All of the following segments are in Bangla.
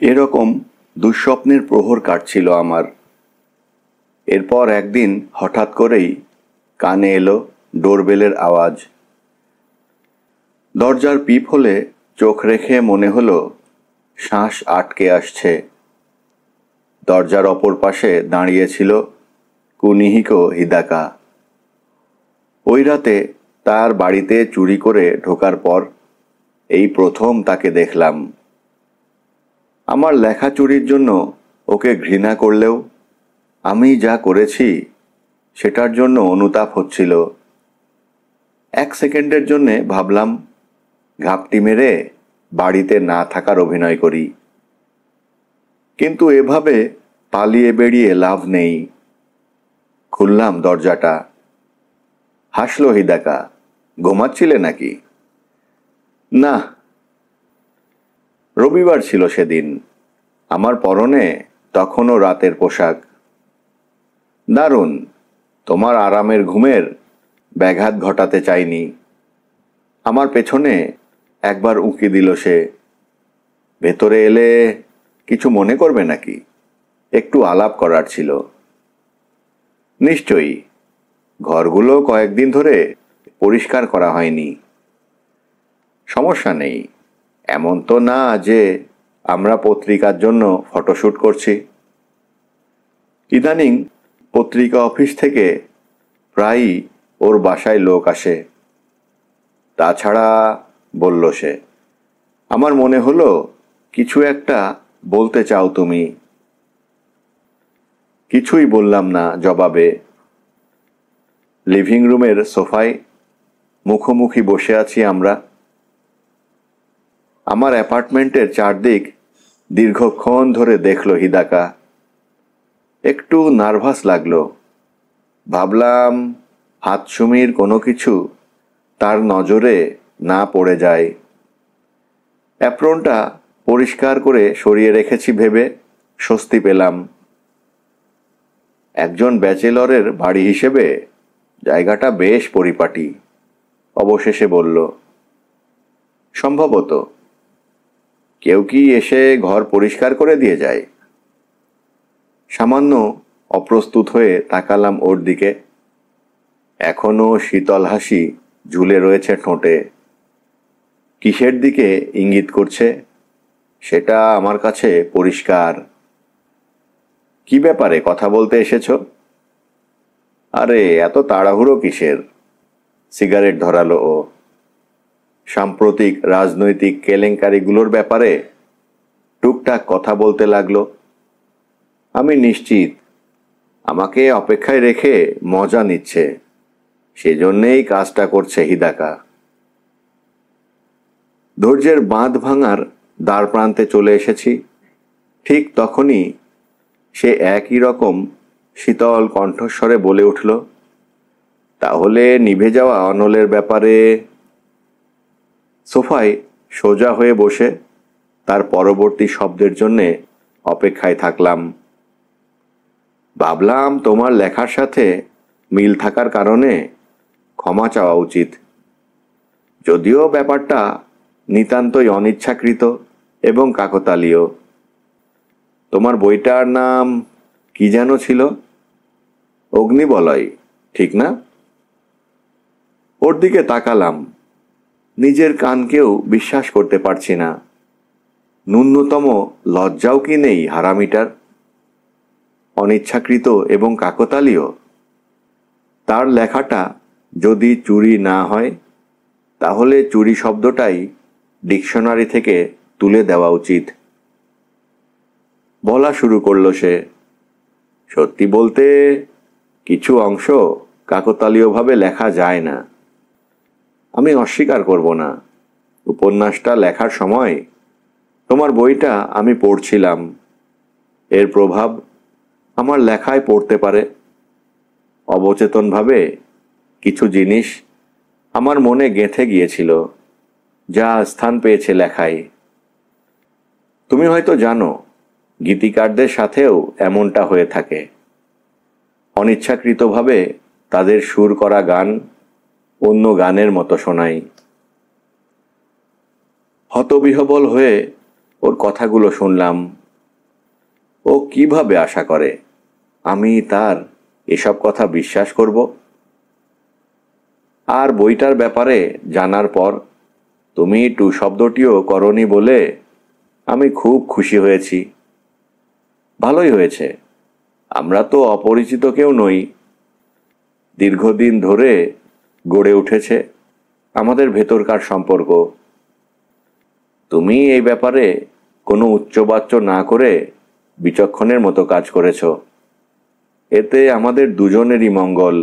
এরকম দুঃস্বপ্নের প্রহর কাটছিল আমার। এরপর একদিন হঠাৎ করেই কানে এলো ডোরবেলের আওয়াজ। দরজার পিপ হলে চোখ রেখে মনে হলো শ্বাস আটকে আসছে। দরজার অপর পাশে দাঁড়িয়েছিল কুনিহিকো হিদাকা। ওই রাতে তার বাড়িতে চুরি করে ঢোকার পর এই প্রথম তাকে দেখলাম। আমার লেখা চুরির জন্য ওকে ঘৃণা করলেও আমি যা করেছি সেটার জন্য অনুতাপ হচ্ছিল। এক সেকেন্ডের জন্যে ভাবলাম ঘাপটি মেরে বাড়িতে না থাকার অভিনয় করি, কিন্তু এভাবে পালিয়ে বেরিয়ে লাভ নেই। খুললাম দরজাটা। হাসলো হিদাকা। ঘুমাচ্ছিলে নাকি? না। রবিবার ছিল সেদিন। আমার পরনে তখনও রাতের পোশাক। দারুণ। তোমার আরামের ঘুমের ব্যাঘাত ঘটাতে চাইনি। আমার পেছনে একবার উঁকি দিল সে। ভেতরে এলে কিছু মনে করবে নাকি? একটু আলাপ করার ছিল। নিশ্চয়ই। ঘরগুলো কয়েকদিন ধরে পরিষ্কার করা হয়নি। সমস্যা নেই। এমন তো না যে আমরা পত্রিকার জন্য ফটোশ্যুট করছি। ইদানিং পত্রিকা অফিস থেকে প্রায়ই ওর বাসায় লোক আসে। তাছাড়া, বলল সে, আমার মনে হলো কিছু একটা বলতে চাও তুমি। কিছুই বললাম না জবাবে। লিভিং রুমের সোফায় মুখোমুখি বসে আছি আমরা। আমার অ্যাপার্টমেন্টের চারদিক দীর্ঘক্ষণ ধরে দেখলো হিদাকা। একটু নার্ভাস লাগলো। ভাবলাম হাতসুমির কোনো কিছু তার নজরে না পড়ে যায়। অ্যাপ্রনটা পরিষ্কার করে সরিয়ে রেখেছি ভেবে স্বস্তি পেলাম। একজন ব্যাচেলরের বাড়ি হিসেবে জায়গাটা বেশ পরিপাটি, অবশেষে বলল। সম্ভবত। কেউ কি এসে ঘর পরিষ্কার করে দিয়ে যায়? সামান্য অপ্রস্তুত হয়ে তাকালাম ওর দিকে। এখনো শীতল হাসি ঝুলে রয়েছে ঠোঁটে। কিসের দিকে ইঙ্গিত করছে সেটা আমার কাছে পরিষ্কার। কি ব্যাপারে কথা বলতে এসেছো? আরে এত তাড়াহুড়ো কিসের? সিগারেট ধরালো ও। সাম্প্রতিক রাজনৈতিক কেলেঙ্কারিগুলোর ব্যাপারে টুকটাক কথা বলতে লাগলো। আমি নিশ্চিত আমাকে অপেক্ষায় রেখে মজা নিচ্ছে। সেজন্যেই কাজটা করছে হিদাকা। ধৈর্যের বাঁধ ভাঙার দ্বার প্রান্তে চলে এসেছি। ঠিক তখনই সে একই রকম শীতল কণ্ঠস্বরে বলে উঠল, তাহলে নিভে যাওয়া অনলের ব্যাপারে? সোফায় সোজা হয়ে বসে তার পরবর্তী শব্দের জন্যে অপেক্ষায় থাকলাম। ভাবলাম তোমার লেখার সাথে মিল থাকার কারণে ক্ষমা চাওয়া উচিত। যদিও ব্যাপারটা নিতান্তই অনিচ্ছাকৃত এবং কাকতালীয়। তোমার বইটার নাম কি যেন ছিল? অগ্নিবলয়, ঠিক না? ওর দিকে তাকালাম। নিজের কানকেও বিশ্বাস করতে পারছি না। ন্যূনতম লজ্জাও কি নেই হারামিটার? অনিচ্ছাকৃত এবং কাকতালীয়। তার লেখাটা যদি চুরি না হয় তাহলে চুরি শব্দটাই ডিকশনারি থেকে তুলে দেওয়া উচিত। বলা শুরু করলো সে। সত্যি বলতে কিছু অংশ কাকতালীয়ভাবে লেখা যায় না। আমি অস্বীকার করব না। উপন্যাসটা লেখার সময় তোমার বইটা আমি পড়ছিলাম। এর প্রভাব আমার লেখায় পড়তে পারে। অবচেতনভাবে কিছু জিনিস আমার মনে গেঁথে গিয়েছিল, যা স্থান পেয়েছে লেখায়। তুমি হয়তো জানো, গীতিকারদের সাথেও এমনটা হয়ে থাকে। অনিচ্ছাকৃতভাবে তাদের সুর করা গান অন্য গানের মতো শোনাই। হতবিহ্বল হয়ে ওর কথাগুলো শুনলাম। ও কিভাবে আশা করে আমি তার এসব কথা বিশ্বাস করব? আর বইটার ব্যাপারে জানার পর তুমি টু শব্দটিও করনি বলে আমি খুব খুশি হয়েছি। ভালোই হয়েছে, আমরা তো অপরিচিত কেউ নই। দীর্ঘদিন ধরে গড়ে উঠেছে আমাদের ভেতরকার সম্পর্ক। তুমি এই ব্যাপারে কোনো উচ্চবাচ্য না করে বিচক্ষণের মতো কাজ করেছ। এতে আমাদের দুজনেরই মঙ্গল।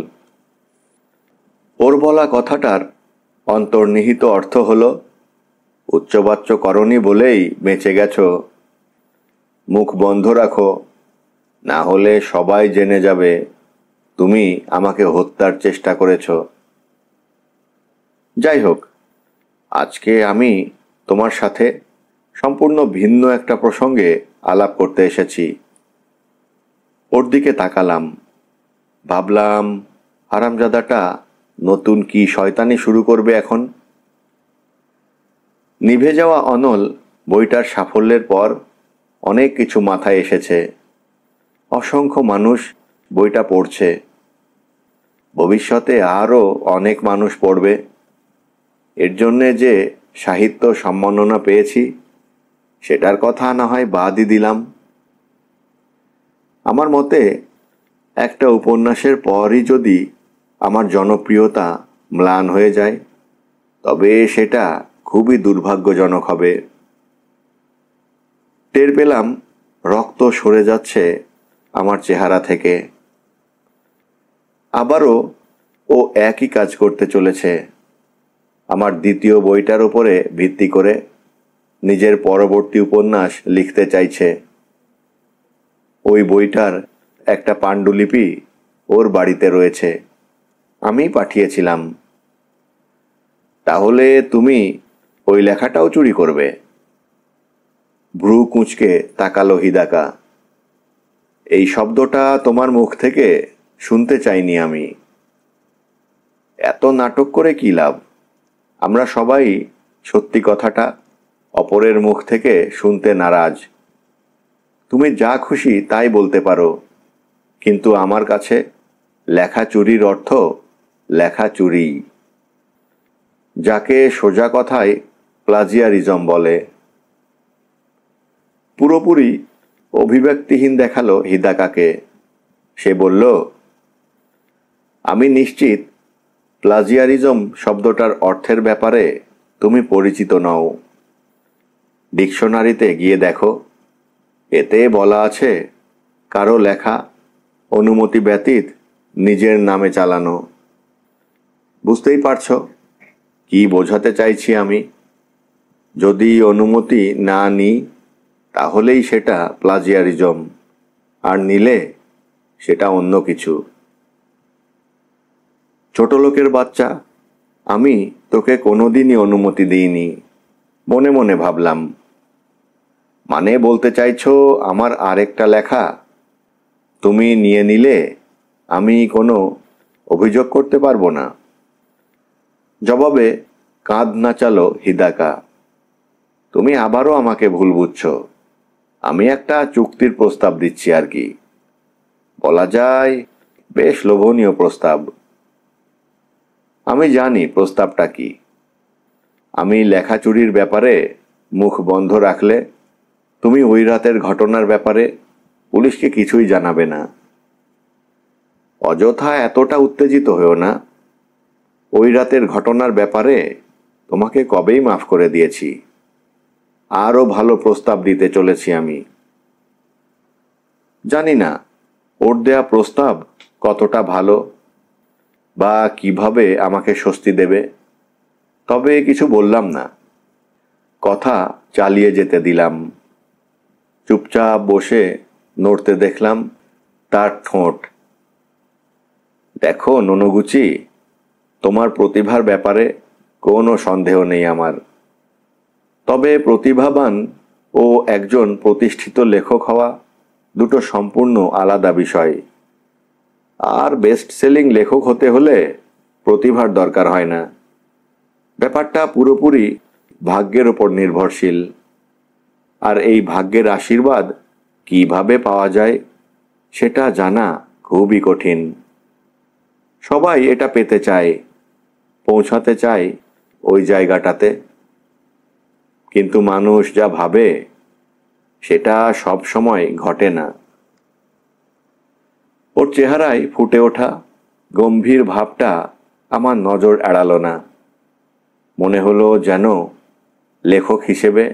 ওর বলা কথাটার অন্তর্নিহিত অর্থ হলো, উচ্চবাচ্য করনি বলেই বেঁচে গেছো। মুখ বন্ধ রাখো, না হলে সবাই জেনে যাবে তুমি আমাকে হত্যার চেষ্টা করেছ। যাই হোক, আজকে আমি তোমার সাথে সম্পূর্ণ ভিন্ন একটা প্রসঙ্গে আলাপ করতে এসেছি। ওর দিকে তাকালাম, ভাবলাম হারামজাদাটা নতুন কি শয়তানি শুরু করবে এখন। নিভে যাওয়া অনল বইটার সাফল্যের পর অনেক কিছু মাথায় এসেছে। অসংখ্য মানুষ বইটা পড়ছে, ভবিষ্যতে আরও অনেক মানুষ পড়বে। এর জন্যে যে সাহিত্য সম্মাননা পেয়েছি সেটার কথা না হয় বাদই দিলাম। আমার মতে একটা উপন্যাসের পরই যদি আমার জনপ্রিয়তা ম্লান হয়ে যায় তবে সেটা খুবই দুর্ভাগ্যজনক হবে। টের পেলাম রক্ত সরে যাচ্ছে আমার চেহারা থেকে। আবারও ও একই কাজ করতে চলেছে। আমার দ্বিতীয় বইটার উপরে ভিত্তি করে নিজের পরবর্তী উপন্যাস লিখতে চাইছে। ওই বইটার একটা পাণ্ডুলিপি ওর বাড়িতে রয়েছে, আমি পাঠিয়েছিলাম। তাহলে তুমি ওই লেখাটাও চুরি করবে? ভ্রু কুঁচকে তাকালো হিদাকা। এই শব্দটা তোমার মুখ থেকে শুনতে চাইনি আমি। এত নাটক করে কি লাভ? আমরা সবাই সত্যি কথাটা অপরের মুখ থেকে শুনতে নারাজ। তুমি যা খুশি তাই বলতে পারো, কিন্তু আমার কাছে লেখা চুরির অর্থ লেখা চুরি, যাকে সোজা কথায় প্লাজিয়ারিজম বলে। পুরোপুরি অভিব্যক্তিহীন দেখালো হিদাকাকে। সে বলল, আমি নিশ্চিত প্লাজিয়ারিজম শব্দটার অর্থের ব্যাপারে তুমি পরিচিত নও। ডিকশনারিতে গিয়ে দেখো, এতে বলা আছে কারো লেখা অনুমতি ব্যতীত নিজের নামে চালানো। বুঝতেই পারছো কি বোঝাতে চাইছি আমি? যদি অনুমতি না নিই তাহলেই সেটা প্লাজিয়ারিজম, আর নিলে সেটা অন্য কিছু। ছোট লোকের বাচ্চা, আমি তোকে কোনোদিনই অনুমতি দিইনি। মনে মনে ভাবলাম, মানে বলতে চাইছো আমার আরেকটা লেখা তুমি নিয়ে নিলে আমি কোনো অভিযোগ করতে পারবো না? জবাবে কাঁধ নাচালো হিদাকা। তুমি আবারও আমাকে ভুল বুঝছো। আমি একটা চুক্তির প্রস্তাব দিচ্ছি আর কি। বলা যায় বেশ লোভনীয় প্রস্তাব। আমি জানি প্রস্তাবটা কি। আমি লেখা চুরির ব্যাপারে মুখ বন্ধ রাখলে তুমি ওই রাতের ঘটনার ব্যাপারে পুলিশকে কিছুই জানাবে না। অযথা এতটা উত্তেজিত হয়েও না। ওই রাতের ঘটনার ব্যাপারে তোমাকে কবেই মাফ করে দিয়েছি। আরও ভালো প্রস্তাব দিতে চলেছি আমি। জানি না ওর দেয়া প্রস্তাব কতটা ভালো বা কিভাবে আমাকে স্বস্তি দেবে, তবে কিছু বললাম না। কথা চালিয়ে যেতে দিলাম। চুপচাপ বসে নড়তে দেখলাম তার ঠোঁট। দেখো ননগুচি, তোমার প্রতিভার ব্যাপারে কোনো সন্দেহ নেই আমার। তবে প্রতিভাবান ও একজন প্রতিষ্ঠিত লেখক হওয়া দুটো সম্পূর্ণ আলাদা বিষয়। আর বেস্ট সেলিং লেখক হতে হলে প্রতিভার দরকার হয় না। ব্যাপারটা পুরোপুরি ভাগ্যের ওপর নির্ভরশীল। আর এই ভাগ্যের আশীর্বাদ কিভাবে পাওয়া যায় সেটা জানা খুবই কঠিন। সবাই এটা পেতে চায়, পৌঁছাতে চায় ওই জায়গাটাতে, কিন্তু মানুষ যা ভাবে সেটা সব সময় ঘটে না। ওর চেহারায় ফুটে ওঠা গম্ভীর ভাবটা আমার নজর এড়ালো না। মনে হলো যেন লেখক হিসেবে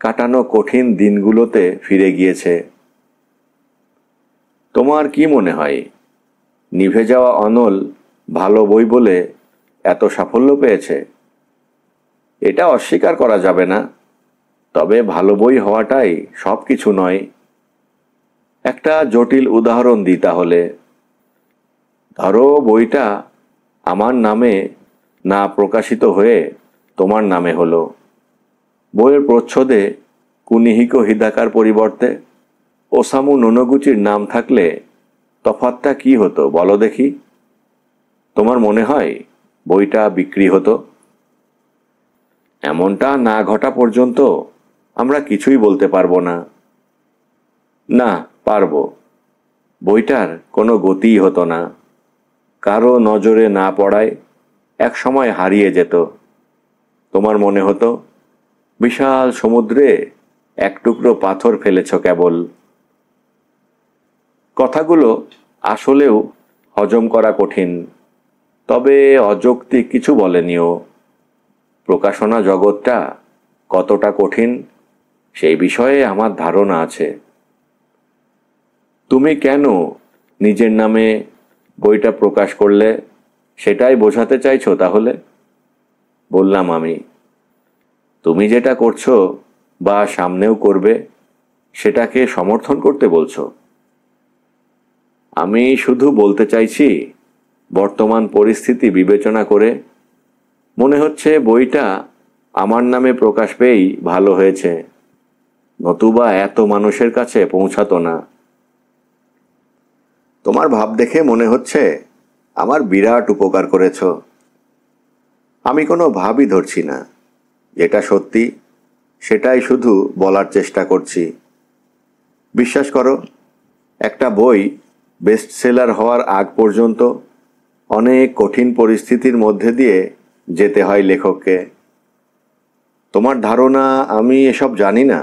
কাটানো কঠিন দিনগুলোতে ফিরে গিয়েছে। তোমার কি মনে হয়, নিভে যাওয়া অনল ভালো বই বলে এত সাফল্য পেয়েছে? এটা অস্বীকার করা যাবে না, তবে ভালো বই হওয়াটাই সব কিছু নয়। একটা জটিল উদাহরণ দিই তাহলে। ধরো বইটা আমার নামে না প্রকাশিত হয়ে তোমার নামে হলো। বইয়ের প্রচ্ছদে কুনিহিকো হিদাকার পরিবর্তে ওসামু নোনোগুচির নাম থাকলে তফাৎটা কি হতো বলো দেখি? তোমার মনে হয় বইটা বিক্রি হতো? এমনটা না ঘটা পর্যন্ত আমরা কিছুই বলতে পারবো না। না, পারবো। বইটার কোনো গতিই হতো না, কারো নজরে না পড়ায় এক সময় হারিয়ে যেত। তোমার মনে হতো বিশাল সমুদ্রে এক টুকরো পাথর ফেলেছ কেবল। কথাগুলো আসলেও হজম করা কঠিন, তবে অযৌক্তিক কিছু বলেনিও। প্রকাশনা জগৎটা কতটা কঠিন সেই বিষয়ে আমার ধারণা আছে। তুমি কেন নিজের নামে বইটা প্রকাশ করলে সেটাই বোঝাতে চাইছো তাহলে? বললাম আমি। তুমি যেটা করছো বা সামনেও করবে সেটাকে সমর্থন করতে বলছো? আমি শুধু বলতে চাইছি, বর্তমান পরিস্থিতি বিবেচনা করে মনে হচ্ছে বইটা আমার নামে প্রকাশ পেয়েই ভালো হয়েছে, নতুবা এত মানুষের কাছে পৌঁছাতো না। তোমার ভাব দেখে মনে হচ্ছে আমার বিরাট উপকার করেছ। আমি কোনো ভাবই ধরছি না, যেটা সত্যি সেটাই শুধু বলার চেষ্টা করছি। বিশ্বাস করো, একটা বই বেস্ট সেলার হওয়ার আগ পর্যন্ত অনেক কঠিন পরিস্থিতির মধ্যে দিয়ে যেতে হয় লেখককে। তোমার ধারণা আমি এসব জানি না?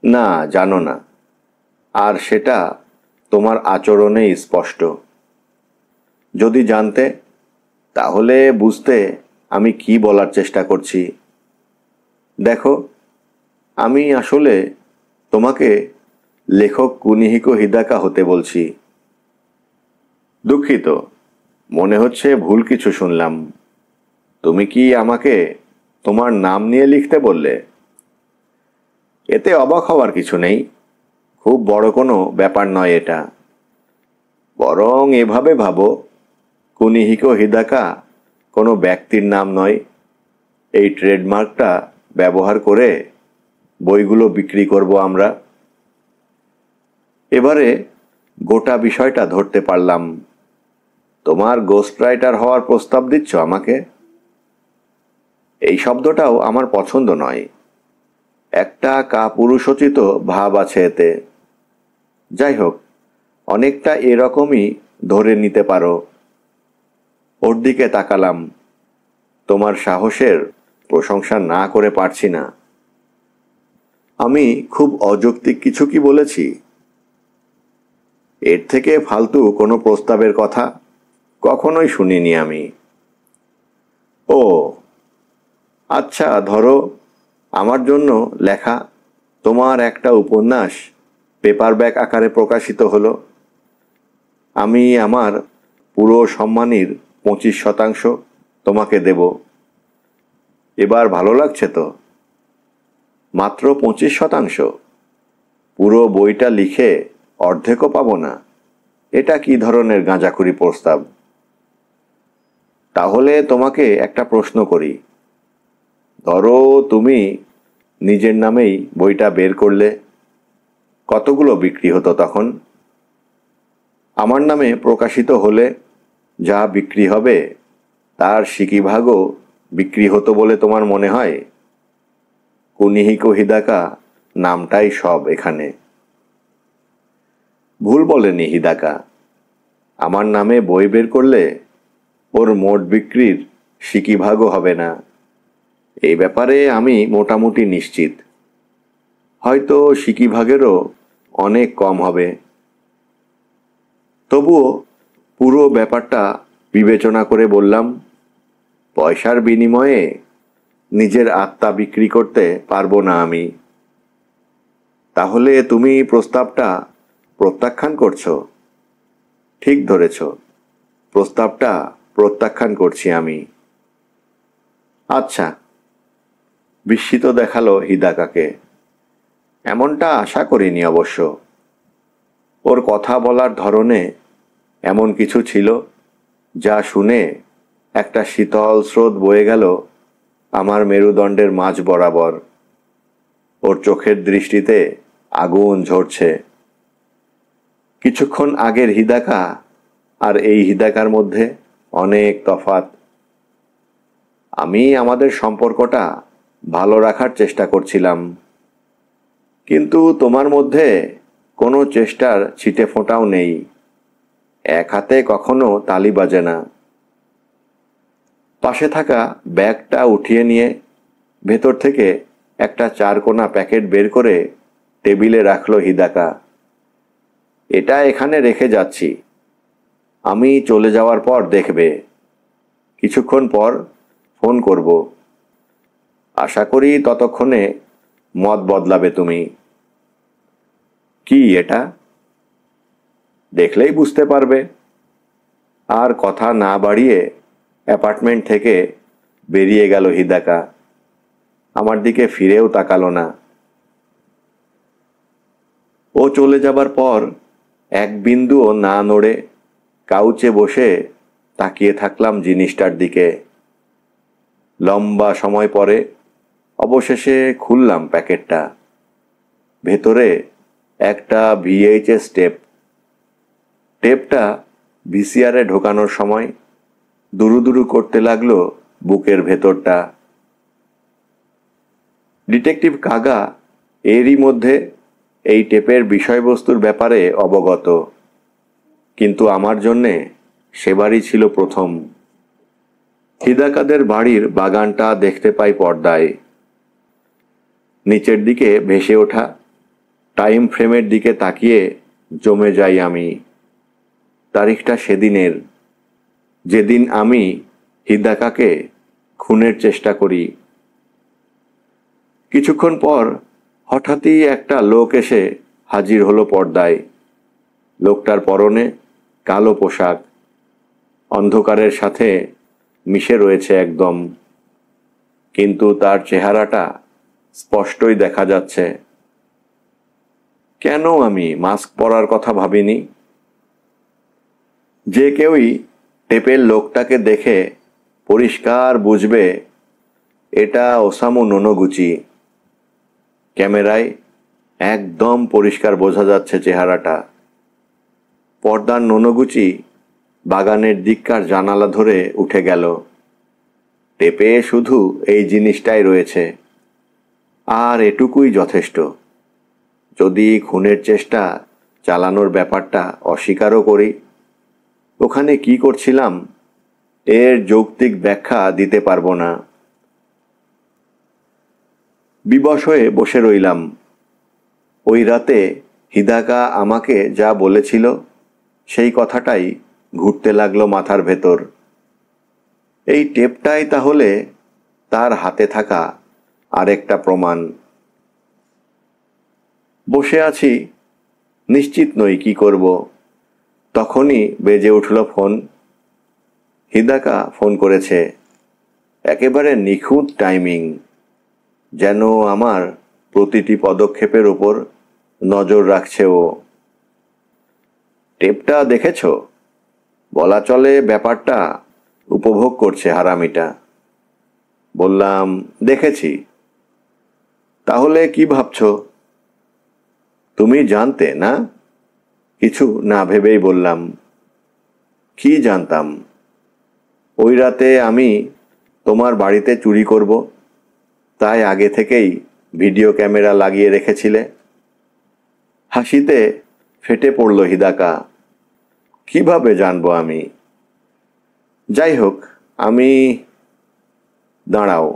না, জানো না, আর সেটা তোমার আচরণেই স্পষ্ট। যদি জানতে, তাহলে বুঝতে আমি কি বলার চেষ্টা করছি। দেখো, আমি আসলে তোমাকে লেখক কুনিহিকো হিদাকা হতে বলছি। দুঃখিত, মনে হচ্ছে ভুল কিছু শুনলাম। তুমি কি আমাকে তোমার নাম নিয়ে লিখতে বললে? এতে অবাক হওয়ার কিছু নেই, খুব বড় কোনো ব্যাপার নয় এটা। বরং এভাবে ভাবো, কুনিহিকো হিদাকা কোনো ব্যক্তির নাম নয়। এই ট্রেডমার্কটা ব্যবহার করে বইগুলো বিক্রি করব আমরা। এবারে গোটা বিষয়টা ধরতে পারলাম। তোমার গোস্ট রাইটার হওয়ার প্রস্তাব দিচ্ছ আমাকে? এই শব্দটাও আমার পছন্দ নয়, একটা কাপুরুষোচিত ভাব আছে এতে। যাই হোক, অনেকটা এরকমই ধরে নিতে পারো। ওর দিকে তাকালাম। তোমার সাহসের প্রশংসা না করে পারছি না। আমি খুব অযৌক্তিক কিছু কি বলেছি? এর থেকে ফালতু কোনো প্রস্তাবের কথা কখনোই শুনিনি আমি। ও আচ্ছা, ধরো আমার জন্য লেখা তোমার একটা উপন্যাস পেপারব্যাক আকারে প্রকাশিত হলো। আমি আমার পুরো সম্মানীর 25% তোমাকে দেব। এবার ভালো লাগছে তো? মাত্র 25%? পুরো বইটা লিখে অর্ধেকও পাবো না? এটা কি ধরনের গাঁজাখুরি প্রস্তাব? তাহলে তোমাকে একটা প্রশ্ন করি। ধরো তুমি নিজের নামেই বইটা বের করলে, কতগুলো বিক্রি হতো তখন? আমার নামে প্রকাশিত হলে যা বিক্রি হবে তার সিকিভাগও বিক্রি হতো বলে তোমার মনে হয়? কুনিহিকো হিদাকা নামটাই সব এখানে। ভুল বলেনি হিদাকা। আমার নামে বই বের করলে ওর মোট বিক্রির সিকিভাগও হবে না। এই ব্যাপারে আমি মোটামুটি নিশ্চিত। হয়তো সিকিভাগেরও অনেক কম হবে। তবুও পুরো ব্যাপারটা বিবেচনা করে বললাম, পয়সার বিনিময়ে নিজের আত্মা বিক্রি করতে পারবো না আমি। তাহলে তুমি প্রস্তাবটা প্রত্যাখ্যান করছো? ঠিক ধরেছ, প্রস্তাবটা প্রত্যাখ্যান করছি আমি। আচ্ছা, বিস্মিত দেখালো হিদাকাকে। এমনটা আশা করিনি অবশ্য। ওর কথা বলার ধরনে এমন কিছু ছিল যা শুনে একটা শীতল স্রোত বয়ে গেল আমার মেরুদণ্ডের মাঝ বরাবর। ওর চোখের দৃষ্টিতে আগুন ঝরছে। কিছুক্ষণ আগের হিদাকা আর এই হিদাকার মধ্যে অনেক তফাৎ। আমি আমাদের সম্পর্কটা ভালো রাখার চেষ্টা করছিলাম, কিন্তু তোমার মধ্যে কোনো চেষ্টার ছিটে ফোঁটাও নেই। এক হাতে কখনো তালি বাজে না। পাশে থাকা ব্যাগটা উঠিয়ে নিয়ে ভেতর থেকে একটা চারকোনা প্যাকেট বের করে টেবিলে রাখলো হিদাকা। এটা এখানে রেখে যাচ্ছি, আমি চলে যাওয়ার পর দেখবে। কিছুক্ষণ পর ফোন করব। আশা করি ততক্ষণে মত বদলাবে তুমি। কি এটা? দেখলেই বুঝতে পারবে। আর কথা না বাড়িয়ে অ্যাপার্টমেন্ট থেকে বেরিয়ে গেল হিদাকা। আমার দিকে ফিরেও তাকালো না। ও চলে যাবার পর এক বিন্দুও না নড়ে কাউচে বসে তাকিয়ে থাকলাম জিনিসটার দিকে। লম্বা সময় পরে অবশেষে খুললাম প্যাকেটটা। ভেতরে একটা ভিএইচএস টেপ। টেপটা ভিসিআরে ঢোকানোর সময় দুরু দুরু করতে লাগলো বুকের ভেতরটা। ডিটেকটিভ কাগা এরই মধ্যে এই টেপের বিষয়বস্তুর ব্যাপারে অবগত, কিন্তু আমার জন্যে সেবারই ছিল প্রথম। হিদাকাদের বাড়ির বাগানটা দেখতে পাই পর্দায়। নিচের দিকে ভেসে ওঠা টাইম ফ্রেমের দিকে তাকিয়ে জমে যাই আমি। তারিখটা সেদিনের, যেদিন আমি হিদাকাকে খুনের চেষ্টা করি। কিছুক্ষণ পর হঠাৎই একটা লোক এসে হাজির হলো পর্দায়। লোকটার পরনে কালো পোশাক, অন্ধকারের সাথে মিশে রয়েছে একদম, কিন্তু তার চেহারাটা স্পষ্টই দেখা যাচ্ছে। কেন আমি মাস্ক পরার কথা ভাবিনি? যে কেউই টেপের লোকটাকে দেখে পরিষ্কার বুঝবে এটা ওসামু নোনোগুচি। ক্যামেরায় একদম পরিষ্কার বোঝা যাচ্ছে চেহারাটা। পর্দার নোনোগুচি বাগানের দিককার জানালা ধরে উঠে গেল। টেপে শুধু এই জিনিসটাই রয়েছে, আর এটুকুই যথেষ্ট। যদি খুনের চেষ্টা চালানোর ব্যাপারটা অস্বীকারও করি, ওখানে কি করছিলাম এর যৌক্তিক ব্যাখ্যা দিতে পারবো না। বিবশ হয়ে বসে রইলাম। ওই রাতে হিদাকা আমাকে যা বলেছিল সেই কথাটাই ঘুরতে লাগলো মাথার ভেতর। এই টেপটাই তাহলে তার হাতে থাকা আরেকটা প্রমাণ। বসে আছি, নিশ্চিত নই কি করব। তখনই বেজে উঠল ফোন। হিদাকা ফোন করেছে। একেবারে নিখুঁত টাইমিং, যেন আমার প্রতিটি পদক্ষেপের ওপর নজর রাখছে ও। টেপটা দেখেছ? বলা চলে ব্যাপারটা উপভোগ করছে হারামিটা। বললাম, দেখেছি। তাহলে কি ভাবছ? তুমি জানতে না? কিছু না ভেবেই বললাম, কি জানতাম? ওই রাতে আমি তোমার বাড়িতে চুরি করব, তাই আগে থেকেই ভিডিও ক্যামেরা লাগিয়ে রেখেছিলে? হাসিতে ফেটে পড়ল হিদাকা। কিভাবে জানবো আমি? যাই হোক, আমি... দাঁড়াও,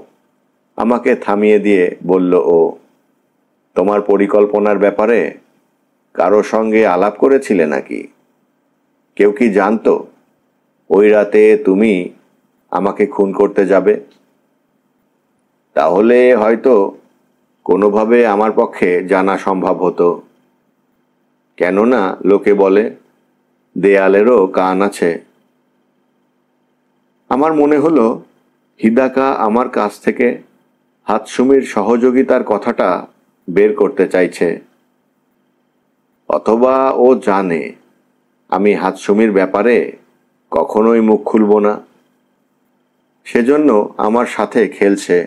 আমাকে থামিয়ে দিয়ে বলল ও। তোমার পরিকল্পনার ব্যাপারে কারো সঙ্গে আলাপ করেছিলে নাকি? কেউ কি জানতো ওই রাতে তুমি আমাকে খুন করতে যাবে? তাহলে হয়তো কোনোভাবে আমার পক্ষে জানা সম্ভব হতো। কেননা লোকে বলে দেয়ালেরও কান আছে। আমার মনে হলো হিদাকা আমার কাছ থেকে হাতসুমির সহযোগিতার কথাটা বের করতে চাইছে। অথবা ও জানে আমি হাতসুমির ব্যাপারে কখনোই মুখ খুলব না, সেজন্য আমার সাথে খেলছে।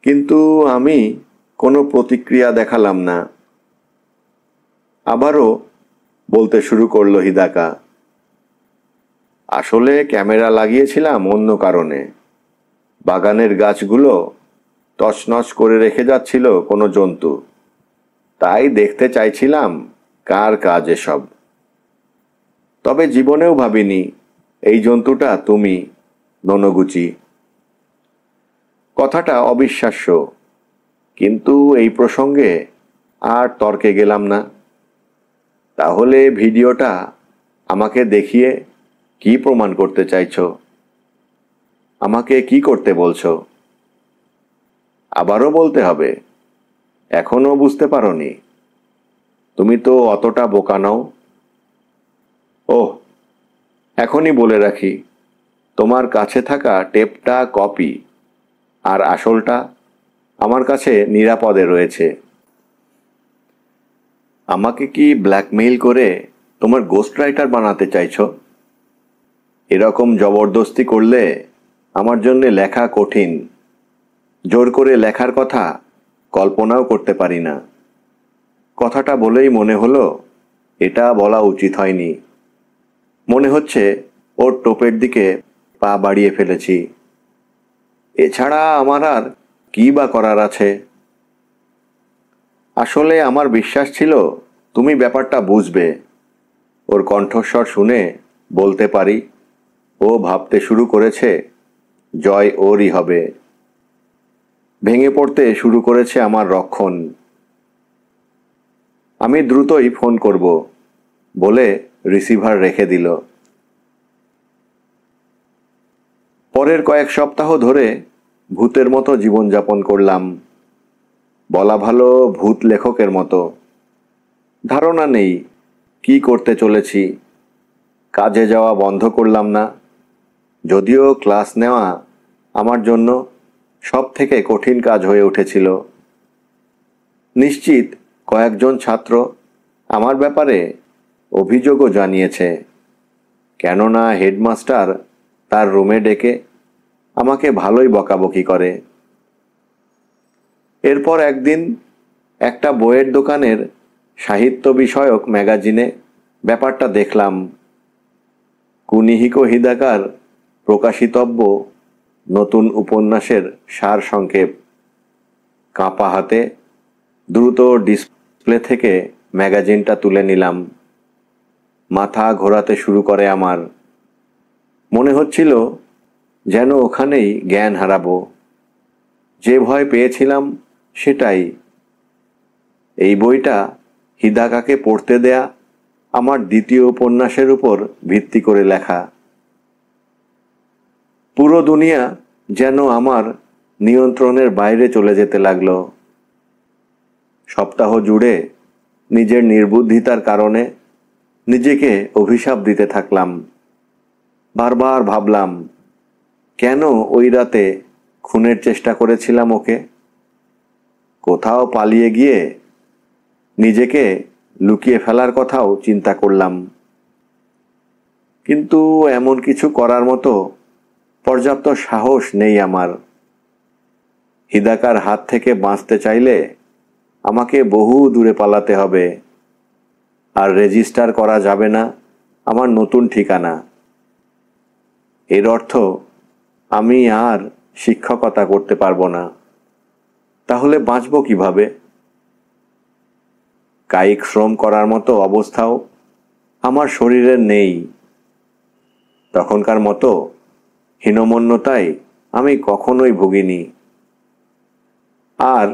কিন্তু আমি কোনো প্রতিক্রিয়া দেখালাম না। আবারও বলতে শুরু করলো হিদাকা। আসলে ক্যামেরা লাগিয়েছিলাম অন্য কারণে। বাগানের গাছগুলো তছনছ করে রেখে যাচ্ছিল কোনো জন্তু, তাই দেখতে চাইছিলাম কার কাজ এসব। তবে জীবনেও ভাবিনি এই জন্তুটা তুমি, ননগুচি। কথাটা অবিশ্বাস্য, কিন্তু এই প্রসঙ্গে আর তর্কে গেলাম না। তাহলে ভিডিওটা আমাকে দেখিয়ে কি প্রমাণ করতে চাইছো? আমাকে কি করতে বলছো? আবারও বলতে হবে? এখনো বুঝতে পারোনি? তুমি তো অতটা বোকা নও। ওহ, এখনই বলে রাখি, তোমার কাছে থাকা টেপটা কপি, আর আসলটা আমার কাছে নিরাপদে রয়েছে। আমাকে কি ব্ল্যাকমেইল করে তোমার গোস্ট রাইটার বানাতে চাইছো? এরকম জবরদস্তি করলে আমার জন্যে লেখা কঠিন। জোর করে লেখার কথা কল্পনাও করতে পারি না। কথাটা বলেই মনে হলো এটা বলা উচিত হয়নি। মনে হচ্ছে ওর টোপের দিকে পা বাড়িয়ে ফেলেছি। এছাড়া আমার আর কি বা করার আছে? আসলে আমার বিশ্বাস ছিল তুমি ব্যাপারটা বুঝবে। ওর কণ্ঠস্বর শুনে বলতে পারি ও ভাবতে শুরু করেছে জয় ওরই হবে। ভেঙে পড়তে শুরু করেছে আমার রক্ষণ। আমি দ্রুতই ফোন করব বলে রিসিভার রেখে দিল। পরের কয়েক সপ্তাহ ধরে ভূতের মতো জীবনযাপন করলাম। বলা ভালো ভূত লেখকের মতো। ধারণা নেই কি করতে চলেছি। কাজে যাওয়া বন্ধ করলাম না, যদিও ক্লাস নেওয়া আমার জন্য সব থেকে কঠিন কাজ হয়ে উঠেছিল। নিশ্চিত কয়েকজন ছাত্র আমার ব্যাপারে অভিযোগও জানিয়েছে, কেননা হেডমাস্টার তার রুমে ডেকে আমাকে ভালোই বকাবকি করে। এরপর একদিন একটা বইয়ের দোকানের সাহিত্য বিষয়ক ম্যাগাজিনে ব্যাপারটা দেখলাম। কুনিহিকো হিদাকার প্রকাশিতব্য নতুন উপন্যাসের সার সংক্ষেপ। কাঁপা হাতে দ্রুত ডিসপ্লে থেকে ম্যাগাজিনটা তুলে নিলাম। মাথা ঘোরাতে শুরু করে আমার। মনে হচ্ছিল যেন ওখানেই জ্ঞান হারাবো। যে ভয় পেয়েছিলাম সেটাই। এই বইটা হিদাকাকে পড়তে দেয়া আমার দ্বিতীয় উপন্যাসের উপর ভিত্তি করে লেখা। পুরো দুনিয়া যেন আমার নিয়ন্ত্রণের বাইরে চলে যেতে লাগলো। সপ্তাহ জুড়ে নিজের নির্বুদ্ধিতার কারণে নিজেকে অভিশাপ দিতে থাকলাম। বারবার ভাবলাম কেন ওই রাতে খুনের চেষ্টা করেছিলাম ওকে। কোথাও পালিয়ে গিয়ে নিজেকে লুকিয়ে ফেলার কথাও চিন্তা করলাম, কিন্তু এমন কিছু করার মতো পর্যাপ্ত সাহস নেই আমার। হিদাকার হাত থেকে বাঁচতে চাইলে আমাকে বহু দূরে পালাতে হবে, আর রেজিস্টার করা যাবে না আমার নতুন ঠিকানা। এর অর্থ আমি আর শিক্ষকতা করতে পারবো না। তাহলে বাঁচব কিভাবে? কায়িক শ্রম করার মতো অবস্থাও আমার শরীরের নেই। তখনকার মতো হীনমন্যতায় আমি কখনোই ভুগিনি। আর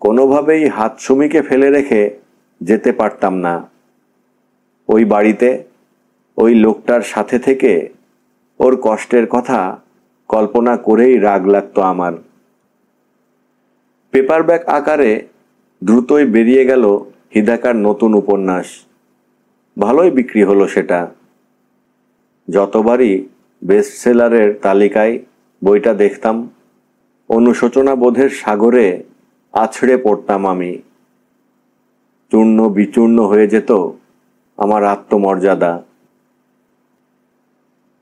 কোনোভাবেই হাত সুমিকে ফেলে রেখে যেতে পারতাম না। ওই বাড়িতে ওই লোকটার সাথে থেকে ওর কষ্টের কথা কল্পনা করেই রাগ লাগতো আমার। পেপারব্যাক আকারে দ্রুতই বেরিয়ে গেল হিদাকার নতুন উপন্যাস। ভালোই বিক্রি হলো সেটা। যতবারই বেস্টসেলারের তালিকায় বইটা দেখতাম, অনুশোচনা বোধের সাগরে আছড়ে পড়তাম আমি। চূর্ণ বিচূর্ণ হয়ে যেত আমার আত্মমর্যাদা।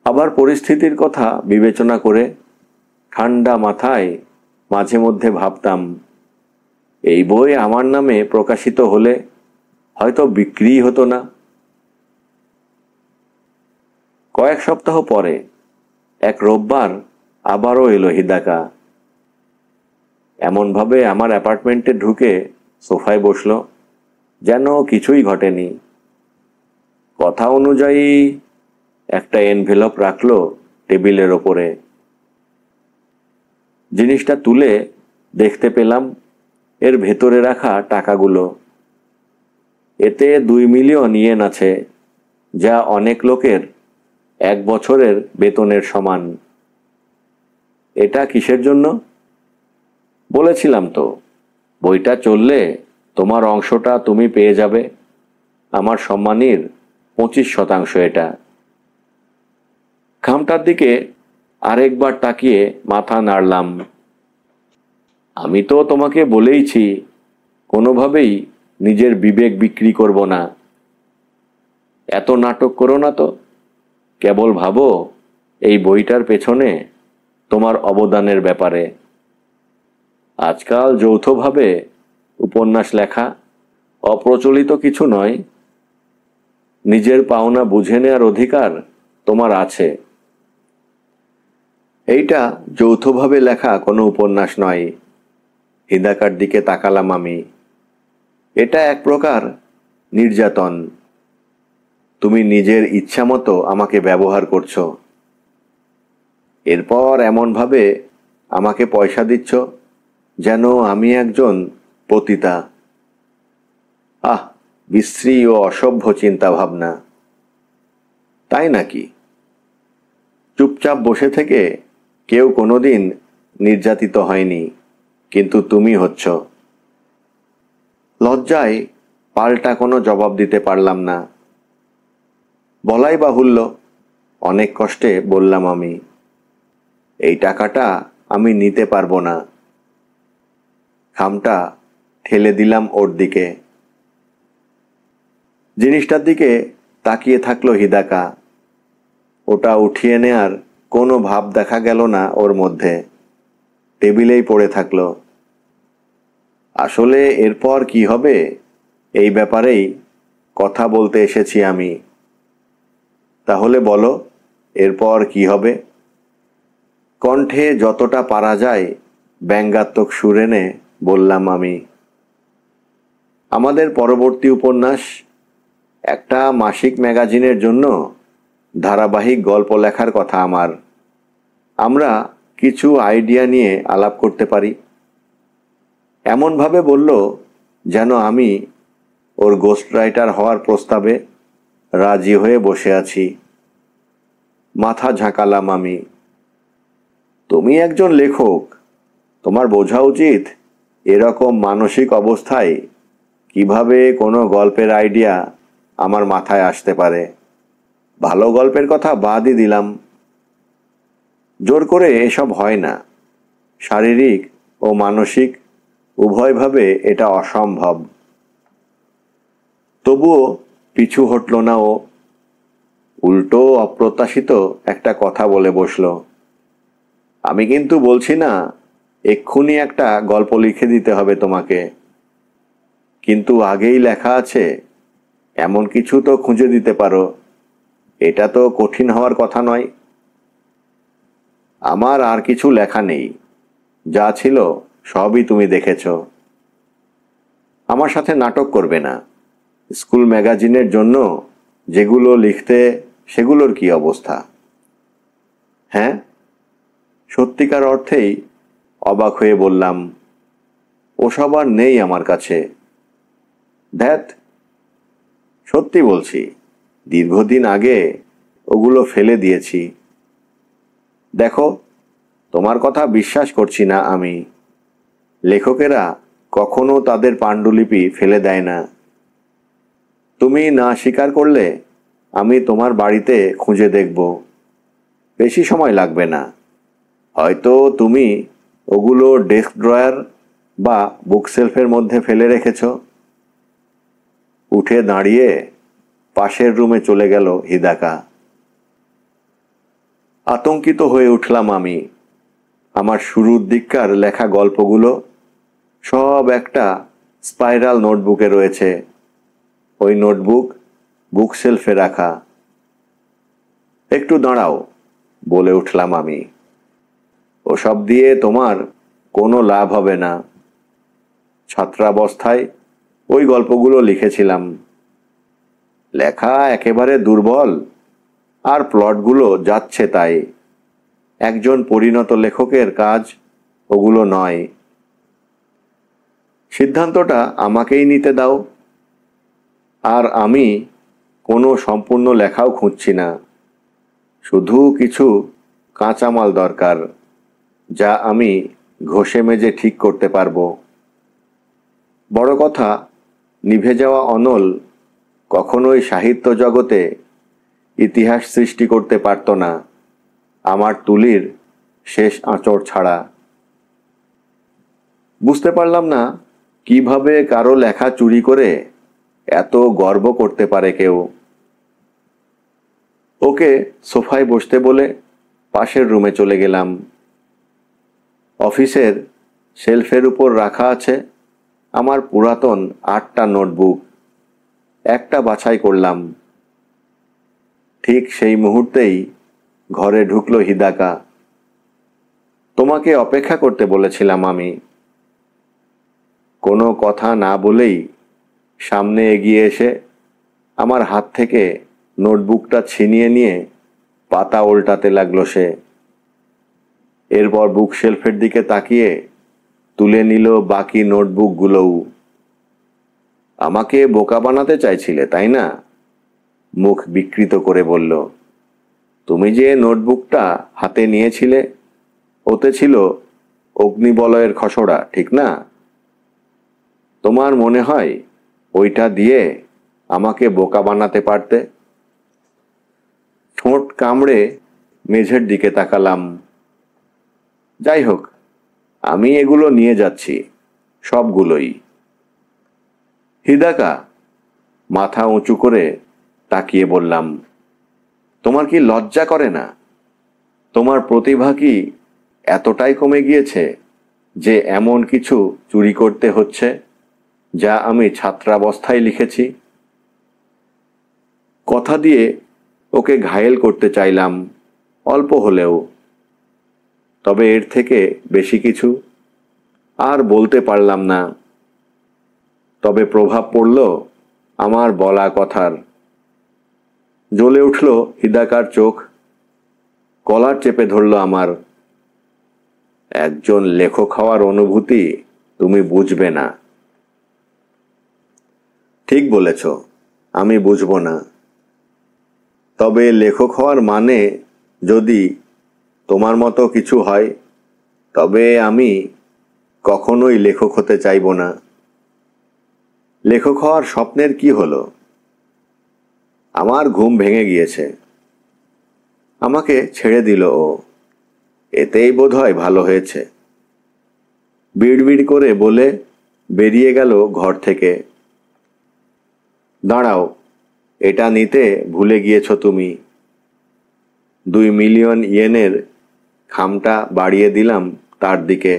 আবার পরিস্থিতির কথা বিবেচনা করে ঠান্ডা মাথায় মাঝে মধ্যে ভাবতাম, এই বই আমার নামে প্রকাশিত হলে হয়তো বিক্রি হতো না। কয়েক সপ্তাহ পরে এক রোববার আবারও এলো হিদাকা। এমনভাবে আমার অ্যাপার্টমেন্টে ঢুকে সোফায় বসলো যেন কিছুই ঘটেনি। কথা অনুযায়ী একটা এনভেলপ রাখলো টেবিলের ওপরে। জিনিসটা তুলে দেখতে পেলাম এর ভেতরে রাখা টাকাগুলো। এতে 2 মিলিয়ন ইয়েন আছে, যা অনেক লোকের 1 বছরের বেতনের সমান। এটা কিসের জন্য? বলেছিলাম তো, বইটা চললে তোমার অংশটা তুমি পেয়ে যাবে। আমার সম্মানীর 25% এটা। খামটার দিকে আরেকবার তাকিয়ে মাথা নাড়লাম। আমি তো তোমাকে বলেইছি কোনোভাবেই নিজের বিবেক বিক্রি করব না। এত নাটক করো না তো। কেবল ভাবো এই বইটার পেছনে তোমার অবদানের ব্যাপারে। আজকাল যৌথভাবে উপন্যাস লেখা অপ্রচলিত কিছু নয়। নিজের পাওনা বুঝে নেওয়ার অধিকার তোমার আছে। এইটা যৌথভাবে লেখা কোনো উপন্যাস নয়। হিদাকার দিকে তাকালাম আমি। এটা এক প্রকার নির্যাতন। তুমি নিজের ইচ্ছা মতো আমাকে ব্যবহার করছো। এরপর এমনভাবে আমাকে পয়সা দিচ্ছ যেন আমি একজন পতিতা। আহ, বিশ্রী ও অসভ্য চিন্তা ভাবনা। তাই নাকি? চুপচাপ বসে থেকে কেউ কোনোদিন নির্যাতিত হয়নি, কিন্তু তুমি হচ্ছ। লজ্জায় পাল্টা কোনো জবাব দিতে পারলাম না। বলাই বাহুল্য, অনেক কষ্টে বললাম আমি, এই টাকাটা আমি নিতে পারবো না। খামটা ঠেলে দিলাম ওর দিকে। জিনিসটার দিকে তাকিয়ে থাকলো হিদাকা। ওটা উঠিয়ে নেয়ার কোনো ভাব দেখা গেল না ওর মধ্যে। টেবিলেই পড়ে থাকলো। আসলে এরপর কি হবে এই ব্যাপারেই কথা বলতে এসেছি আমি। তাহলে বলো, এরপর কি হবে? কণ্ঠে যতটা পারা যায় ব্যঙ্গাত্মক সুর এনে বললাম আমি। আমাদের পরবর্তী উপন্যাস একটা মাসিক ম্যাগাজিনের জন্য ধারাবাহিক গল্প লেখার কথা আমার। আমরা কিছু আইডিয়া নিয়ে আলাপ করতে পারি। এমনভাবে বলল যেন আমি ওর গোস্ট রাইটার হওয়ার প্রস্তাবে রাজি হয়ে বসে আছি। মাথা ঝাঁকালাম আমি। তুমি একজন লেখক, তোমার বোঝা উচিত এরকম মানসিক অবস্থায় কিভাবে কোনো গল্পের আইডিয়া আমার মাথায় আসতে পারে। ভালো গল্পের কথা বাদই দিলাম। জোর করে এসব হয় না। শারীরিক ও মানসিক উভয়ভাবে এটা অসম্ভব। তবুও পিছু হটল না ও। উল্টো অপ্রত্যাশিত একটা কথা বলে বসল। আমি কিন্তু বলছি না এক্ষুনি একটা গল্প লিখে দিতে হবে তোমাকে, কিন্তু আগেই লেখা আছে এমন কিছু তো খুঁজে দিতে পারো। এটা তো কঠিন হওয়ার কথা নয়। আমার আর কিছু লেখা নেই। যা ছিল সবই তুমি দেখেছ। আমার সাথে নাটক করবে না। স্কুল ম্যাগাজিনের জন্য যেগুলো লিখতে সেগুলোর কি অবস্থা? হ্যাঁ, সত্যিকার অর্থেই অবাক হয়ে বললাম, ওসব আর নেই আমার কাছে। ধ্যাত, সত্যি বলছি, দীর্ঘদিন আগে ওগুলো ফেলে দিয়েছি। দেখো, তোমার কথা বিশ্বাস করছি না আমি। লেখকেরা কখনো তাদের পাণ্ডুলিপি ফেলে দেয় না। তুমি না স্বীকার করলে আমি তোমার বাড়িতে খুঁজে দেখব। বেশি সময় লাগবে না। হয়তো তুমি ওগুলো ডেস্ক ড্রয়ার বা বুকশেলফের মধ্যে ফেলে রেখেছ। উঠে দাঁড়িয়ে পাশের রুমে চলে গেল হিদাকা। আতঙ্কিত হয়ে উঠলাম আমি। আমার শুরুর দিককার লেখা গল্পগুলো সব একটা স্পাইরাল নোটবুকে রয়েছে। ওই নোটবুক বুকশেলফে রাখা। একটু দাঁড়াও, বলে উঠলাম আমি। ওসব দিয়ে তোমার কোনো লাভ হবে না। ছাত্রাবস্থায় ওই গল্পগুলো লিখেছিলাম। লেখা একেবারে দুর্বল, আর প্লটগুলো যাচ্ছে তাই। একজন পরিণত লেখকের কাজ ওগুলো নয়। সিদ্ধান্তটা আমাকেই নিতে দাও। আর আমি কোনো সম্পূর্ণ লেখাও খুঁজছি না। শুধু কিছু কাঁচামাল দরকার, যা আমি ঘষে মেজে ঠিক করতে পারবো। বড় কথা, নিভে যাওয়া অনল কখনোই সাহিত্য জগতে ইতিহাস সৃষ্টি করতে পারত না আমার তুলির শেষ আঁচড় ছাড়া। বুঝতে পারলাম না কিভাবে কারো লেখা চুরি করে এত গর্ব করতে পারে কেউ। ওকে সোফায় বসতে বলে পাশের রুমে চলে গেলাম। অফিসের শেলফের উপর রাখা আছে আমার পুরাতন 8টা নোটবুক। একটা বাছাই করলাম। ঠিক সেই মুহূর্তেই ঘরে ঢুকলো হিদাকা। তোমাকে অপেক্ষা করতে বলেছিলাম আমি। কোনো কথা না বলেই সামনে এগিয়ে এসে আমার হাত থেকে নোটবুকটা ছিনিয়ে নিয়ে পাতা উল্টাতে লাগলো সে। এরপর বুক শেলফের দিকে তাকিয়ে তুলে নিল বাকি নোটবুকগুলোও। আমাকে বোকা বানাতে চাইছিলে, তাই না? মুখ বিকৃত করে বলল। তুমি যে নোটবুকটা হাতে নিয়েছিলে, ওতে ছিল অগ্নিবলয়ের খসড়া, ঠিক না? তোমার মনে হয় ওইটা দিয়ে আমাকে বোকা বানাতে পারতে? ঠোঁট কামড়ে মেঝের দিকে তাকালাম। যাই হোক, আমি এগুলো নিয়ে যাচ্ছি, সবগুলোই। হিদাকা, মাথা উঁচু করে তাকিয়ে বললাম, তোমার কি লজ্জা করে না? তোমার প্রতিভা কি এতটাই কমে গিয়েছে যে এমন কিছু চুরি করতে হচ্ছে যা আমি ছাত্রাবস্থায় লিখেছি? কথা দিয়ে ওকে ঘায়েল করতে চাইলাম, অল্প হলেও। তবে এর থেকে বেশি কিছু আর বলতে পারলাম না। তবে প্রভাব পড়ল আমার বলা কথার। জ্বলে উঠল হিদাকার চোখ। কলার চেপে ধরল আমার। একজন লেখক হওয়ার অনুভূতি তুমি বুঝবে না। ঠিক বলেছ, আমি বুঝব না। তবে লেখক হওয়ার মানে যদি তোমার মতো কিছু হয়, তবে আমি কখনোই লেখক হতে চাইব না। লেখক হওয়ার স্বপ্নের কি হলো? আমার ঘুম ভেঙে গিয়েছে। আমাকে ছেড়ে দিল ও। এতেই বোধহয় ভালো হয়েছে। বিড়বিড় করে বলে বেরিয়ে গেল ঘর থেকে। দাঁড়াও, এটা নিতে ভুলে গিয়েছ তুমি। 2 মিলিয়ন ইয়েনের খামটা বাড়িয়ে দিলাম তার দিকে।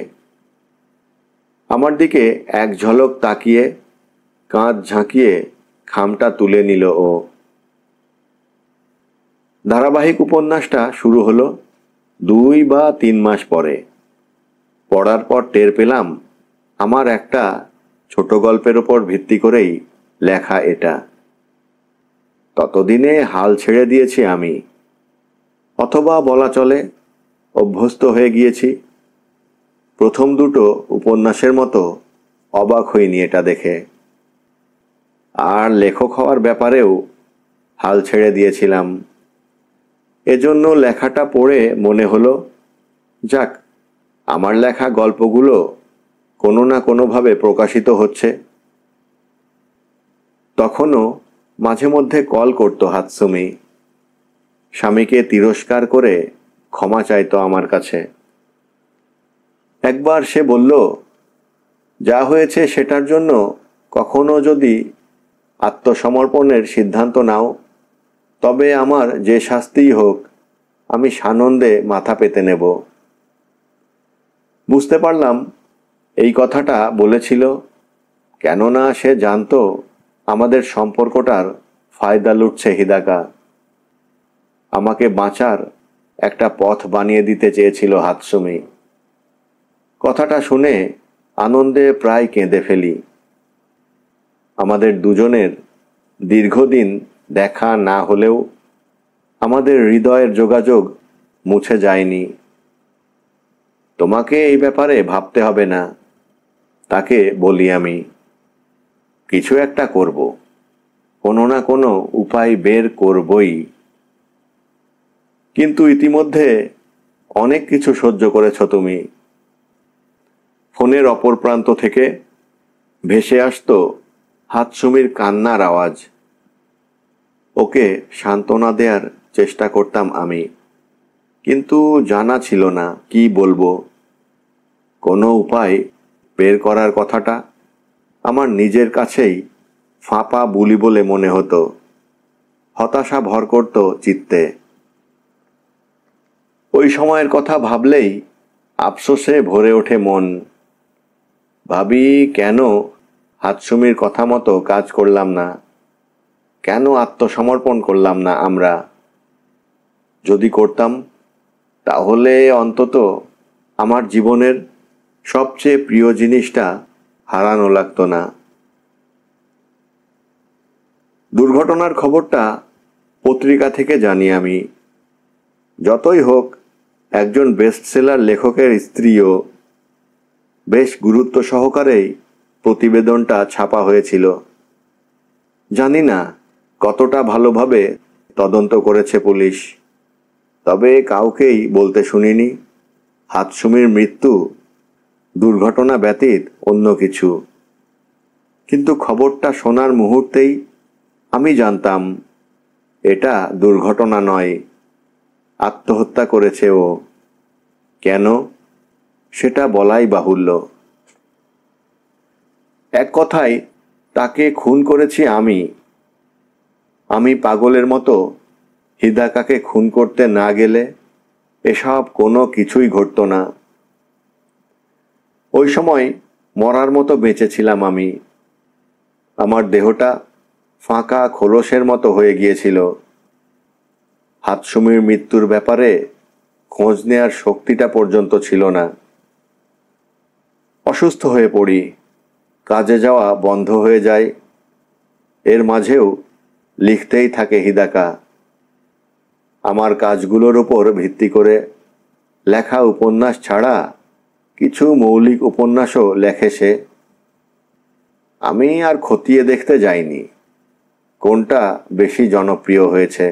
আমার দিকে এক ঝলক তাকিয়ে কাঁধ ঝাঁকিয়ে খামটা তুলে নিল ও। ধারাবাহিক উপন্যাসটা শুরু হলো 2 বা 3 মাস পরে। পড়ার পর টের পেলাম আমার একটা ছোট গল্পের উপর ভিত্তি করেই লেখা এটা। ততদিনে হাল ছেড়ে দিয়েছি আমি, অথবা বলা চলে অভ্যস্ত হয়ে গিয়েছি। প্রথম দুটো উপন্যাসের মতো অবাক হইনি এটা দেখে। আর লেখক হওয়ার ব্যাপারেও হাল ছেড়ে দিয়েছিলাম। এজন্য লেখাটা পড়ে মনে হলো, যাক, আমার লেখা গল্পগুলো কোনো না কোনোভাবে প্রকাশিত হচ্ছে। তখনও মাঝে মধ্যে কল করতো হাতসুমি। স্বামীকে তিরস্কার করে ক্ষমা চাইতো আমার কাছে। একবার সে বলল, যা হয়েছে সেটার জন্য কখনো যদি আত্মসমর্পণের সিদ্ধান্ত নাও, তবে আমার যে শাস্তিই হোক আমি সানন্দে মাথা পেতে নেব। বুঝতে পারলাম এই কথাটা বলেছিল কেননা সে জানতো আমাদের সম্পর্কটার ফায়দা লুটছে হিদাকা। আমাকে বাঁচার একটা পথ বানিয়ে দিতে চেয়েছিল হাতসুমি। কথাটা শুনে আনন্দে প্রায় কেঁদে ফেলি। আমাদের দুজনের দীর্ঘদিন দেখা না হলেও আমাদের হৃদয়ের যোগাযোগ মুছে যায়নি। তোমাকে এই ব্যাপারে ভাবতে হবে না, তাকে বলি আমি। কিছু একটা করব, কোনো না কোনো উপায় বের করবই। কিন্তু ইতিমধ্যে অনেক কিছু সহ্য করেছ তুমি। ফোনের অপর প্রান্ত থেকে ভেসে আসতো হাতসুমির কান্নার আওয়াজ। ওকে সান্ত্বনা দেওয়ার চেষ্টা করতাম আমি, কিন্তু জানা ছিল না কি বলবো। কোনো উপায় বের করার কথাটা আমার নিজের কাছেই ফাঁপা বুলি বলে মনে হতো। হতাশা ভর করত চিত্তে। ওই সময়ের কথা ভাবলেই আফসোসে ভরে ওঠে মন। ভাবি, কেন হাতসুমির কথা মতো কাজ করলাম না, কেন আত্মসমর্পণ করলাম না আমরা। যদি করতাম তাহলে অন্তত আমার জীবনের সবচেয়ে প্রিয় জিনিসটা হারানো লাগতো না। দুর্ঘটনার খবরটা পত্রিকা থেকে জানি আমি। যতই হোক, একজন বেস্টসেলার লেখকের স্ত্রীও। বেশ গুরুত্ব সহকারেই প্রতিবেদনটা ছাপা হয়েছিল। জানি না কতটা ভালোভাবে তদন্ত করেছে পুলিশ, তবে কাউকেই বলতে শুনিনি হাতসুমির মৃত্যু দুর্ঘটনা ব্যতীত অন্য কিছু। কিন্তু খবরটা শোনার মুহূর্তেই আমি জানতাম এটা দুর্ঘটনা নয়, আত্মহত্যা করেছে ও। কেন সেটা বলাই বাহুল্য। এক কথায় তাকে খুন করেছি আমি। আমি পাগলের মতো হিদাকাকে খুন করতে না গেলে এসব কোনো কিছুই ঘটতো না। ওই সময় মরার মতো বেঁচেছিলাম আমি। আমার দেহটা ফাঁকা খোলসের মতো হয়ে গিয়েছিল। হাতসুমির মৃত্যুর ব্যাপারে খোঁজ নেয়ার শক্তিটা পর্যন্ত ছিল না। অসুস্থ হয়ে পড়ি, কাজে যাওয়া বন্ধ হয়ে যায়। এর মাঝেও লিখতেই থাকে হিদাকা। আমার কাজগুলোর উপর ভিত্তি করে লেখা উপন্যাস ছাড়া কিছু মৌলিক উপন্যাসও লেখে সে। আমি আর খতিয়ে দেখতে যাইনি কোনটা বেশি জনপ্রিয় হয়েছে।